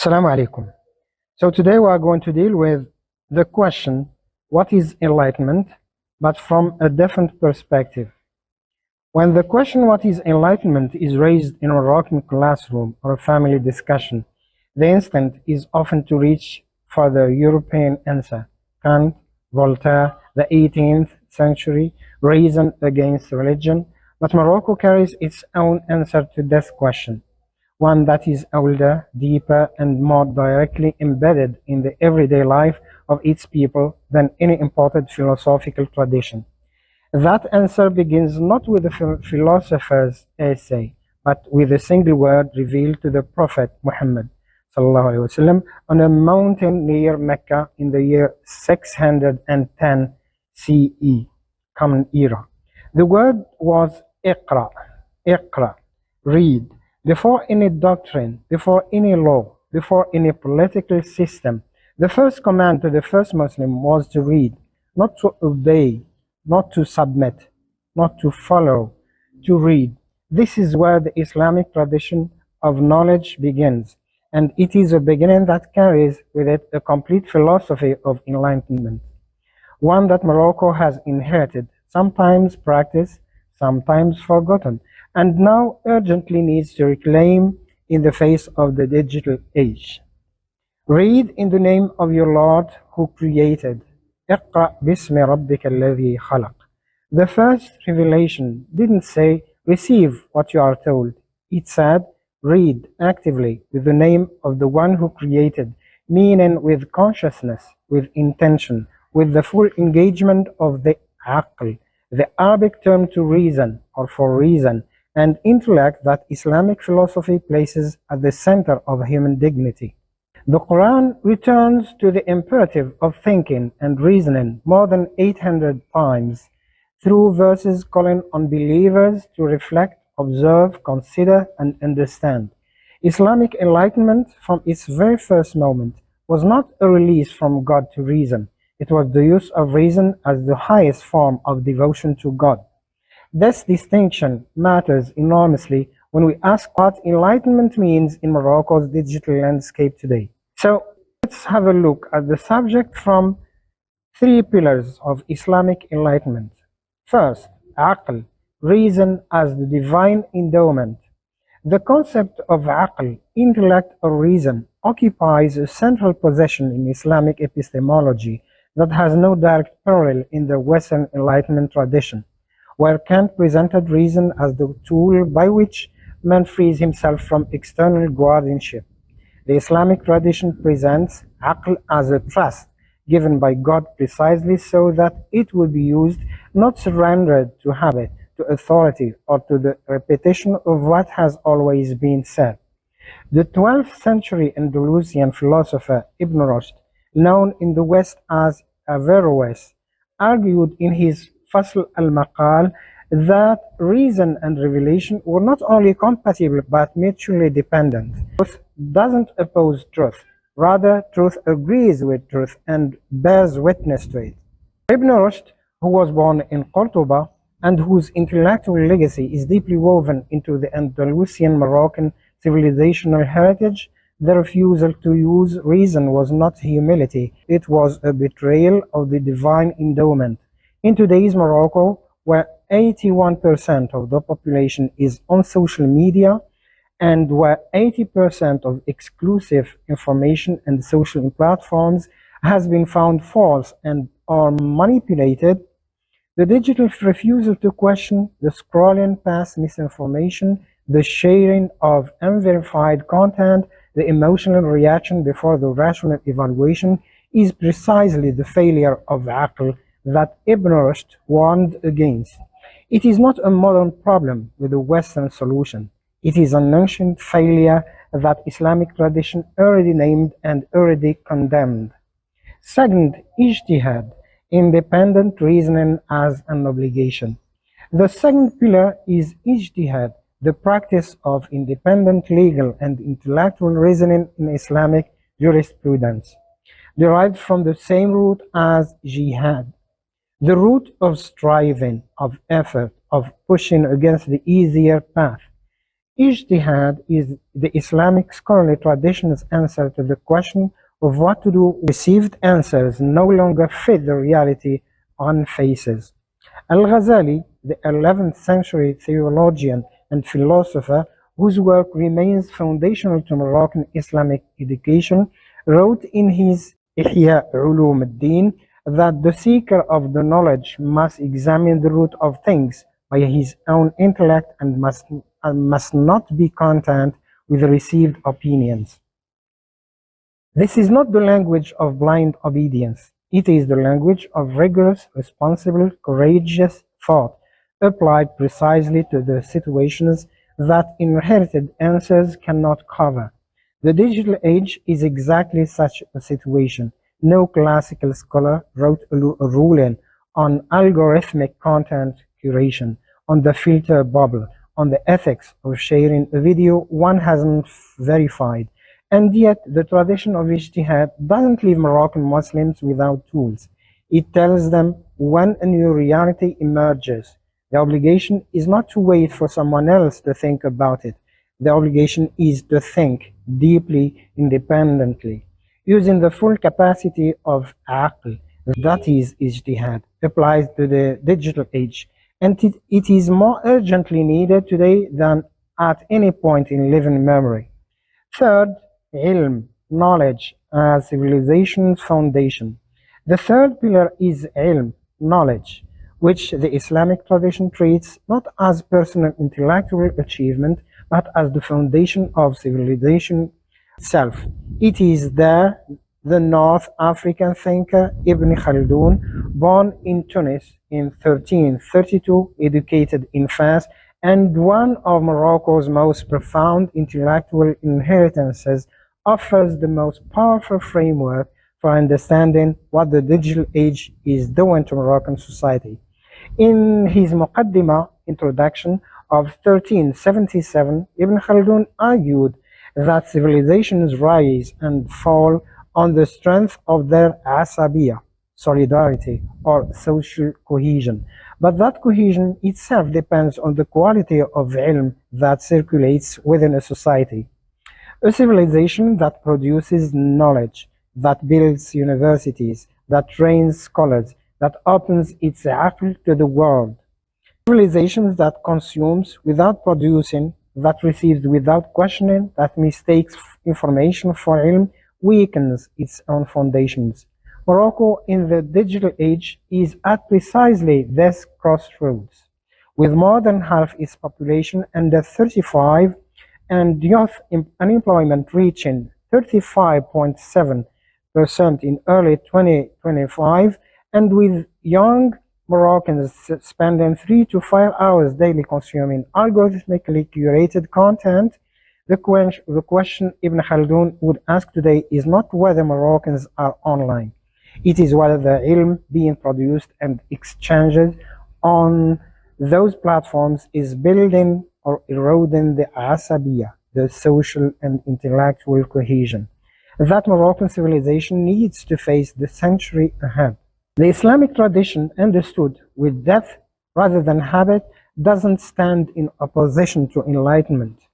Assalamu alaikum. So today we are going to deal with the question, what is enlightenment, but from a different perspective. When the question, what is enlightenment, is raised in a Moroccan classroom or a family discussion, the instinct is often to reach for the European answer. Kant, Voltaire, the 18th century, reason against religion, but Morocco carries its own answer to this question, one that is older, deeper, and more directly embedded in the everyday life of its people than any imported philosophical tradition. That answer begins not with the philosopher's essay, but with a single word revealed to the Prophet Muhammad ﷺ on a mountain near Mecca in the year 610 CE, Common Era. The word was Iqra, Iqra, read. Before any doctrine, before any law, before any political system, the first command to the first Muslim was to read, not to obey, not to submit, not to follow, to read. This is where the Islamic tradition of knowledge begins, and it is a beginning that carries with it a complete philosophy of enlightenment, one that Morocco has inherited, sometimes practiced, sometimes forgotten, and now urgently needs to reclaim in the face of the digital age. Read in the name of your Lord who created. اقرأ باسم ربك الذي خلق. The first revelation didn't say, receive what you are told. It said, read actively with the name of the one who created, meaning with consciousness, with intention, with the full engagement of the aql, the Arabic term to reason or for reason, and intellect that Islamic philosophy places at the center of human dignity. The Quran returns to the imperative of thinking and reasoning more than 800 times through verses calling on believers to reflect, observe, consider, and understand. Islamic enlightenment from its very first moment was not a release from God to reason. It was the use of reason as the highest form of devotion to God. This distinction matters enormously when we ask what enlightenment means in Morocco's digital landscape today. So let's have a look at the subject from three pillars of Islamic enlightenment. First, aql, reason as the divine endowment. The concept of aql, intellect or reason, occupies a central position in Islamic epistemology that has no direct parallel in the Western Enlightenment tradition, where Kant presented reason as the tool by which man frees himself from external guardianship. The Islamic tradition presents aql as a trust given by God precisely so that it will be used, not surrendered to habit, to authority, or to the repetition of what has always been said. The 12th century Andalusian philosopher Ibn Rushd, known in the West as Averroes, argued in his Fasl al-Maqal that reason and revelation were not only compatible but mutually dependent. Truth doesn't oppose truth. Rather, truth agrees with truth and bears witness to it. Ibn Rushd, who was born in Cordoba and whose intellectual legacy is deeply woven into the Andalusian Moroccan civilizational heritage, the refusal to use reason was not humility, it was a betrayal of the divine endowment. In today's Morocco, where 81% of the population is on social media and where 80% of exclusive information and social platforms has been found false and are manipulated, the digital refusal to question, the scrolling past misinformation, the sharing of unverified content, the emotional reaction before the rational evaluation is precisely the failure of aql that Ibn Rushd warned against. It is not a modern problem with a Western solution. It is an ancient failure that Islamic tradition already named and already condemned. Second, ijtihad, independent reasoning as an obligation. The second pillar is ijtihad, the practice of independent legal and intellectual reasoning in Islamic jurisprudence, derived from the same root as jihad, the root of striving, of effort, of pushing against the easier path. Ijtihad is the Islamic scholarly tradition's answer to the question of what to do. Received answers no longer fit the reality on faces. Al-Ghazali, the 11th century theologian and philosopher whose work remains foundational to Moroccan Islamic education, wrote in his Ihya Ulum ad-Din that the seeker of the knowledge must examine the root of things by his own intellect and must not be content with received opinions. This is not the language of blind obedience. It is the language of rigorous, responsible, courageous thought, applied precisely to the situations that inherited answers cannot cover. The digital age is exactly such a situation. No classical scholar wrote a ruling on algorithmic content curation, on the filter bubble, on the ethics of sharing a video one hasn't verified. And yet, the tradition of ijtihad doesn't leave Moroccan Muslims without tools. It tells them when a new reality emerges. The obligation is not to wait for someone else to think about it. The obligation is to think deeply, independently, using the full capacity of aql, that is ijtihad, applies to the digital age. And it is more urgently needed today than at any point in living memory. Third, ilm, knowledge, as civilization's foundation. The third pillar is ilm, knowledge, which the Islamic tradition treats not as personal intellectual achievement, but as the foundation of civilization itself. It is there the North African thinker Ibn Khaldun, born in Tunis in 1332, educated in Fas, and one of Morocco's most profound intellectual inheritances, offers the most powerful framework for understanding what the digital age is doing to Moroccan society. In his Muqaddimah introduction of 1377, Ibn Khaldun argued that civilizations rise and fall on the strength of their asabiyah, solidarity, or social cohesion, but that cohesion itself depends on the quality of ilm that circulates within a society. A civilization that produces knowledge, that builds universities, that trains scholars, that opens its aql to the world. Civilizations that consumes without producing, that receives without questioning, that mistakes information for ilm, weakens its own foundations. Morocco in the digital age is at precisely this crossroads, with more than half its population under 35 and youth unemployment reaching 35.7% in early 2025, and with young Moroccans spending 3 to 5 hours daily consuming algorithmically curated content, the question Ibn Khaldun would ask today is not whether Moroccans are online. It is whether the ilm being produced and exchanged on those platforms is building or eroding the asabiyah, the social and intellectual cohesion that Moroccan civilization needs to face the century ahead. The Islamic tradition, understood with depth rather than habit, doesn't stand in opposition to enlightenment.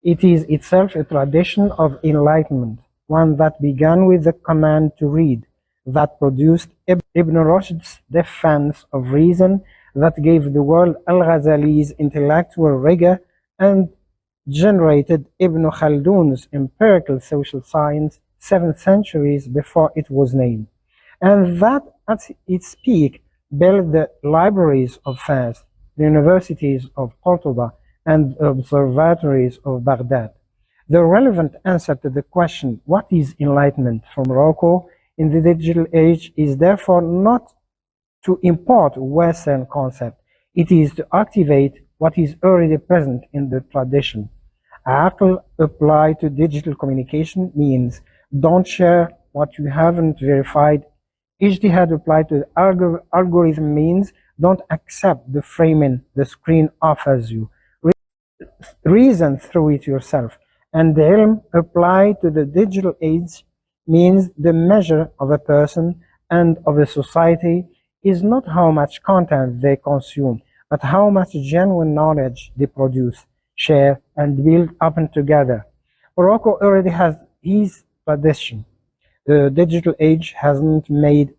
It is itself a tradition of enlightenment, one that began with the command to read, that produced Ibn Rushd's defense of reason, that gave the world Al-Ghazali's intellectual rigor, and generated Ibn Khaldun's empirical social science 7 centuries before it was named, and that at its peak built the libraries of Fas, the universities of Cordoba, and the observatories of Baghdad. The relevant answer to the question, what is enlightenment for Morocco in the digital age, is therefore not to import Western concept. It is to activate what is already present in the tradition. Aql applied to digital communication means don't share what you haven't verified. Ijtihad applied to the algorithm means don't accept the framing the screen offers you. Reason through it yourself. And the ilm applied to the digital age means the measure of a person and of a society is not how much content they consume, but how much genuine knowledge they produce. share, and build up and together. Morocco already has his tradition. The digital age hasn't made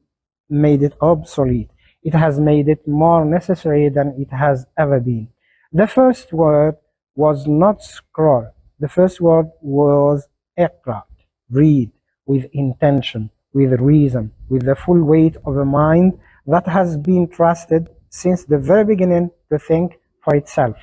it obsolete. It has made it more necessary than it has ever been. The first word was not scroll. The first word was اقرأ, read, with intention, with reason, with the full weight of a mind that has been trusted since the very beginning to think for itself.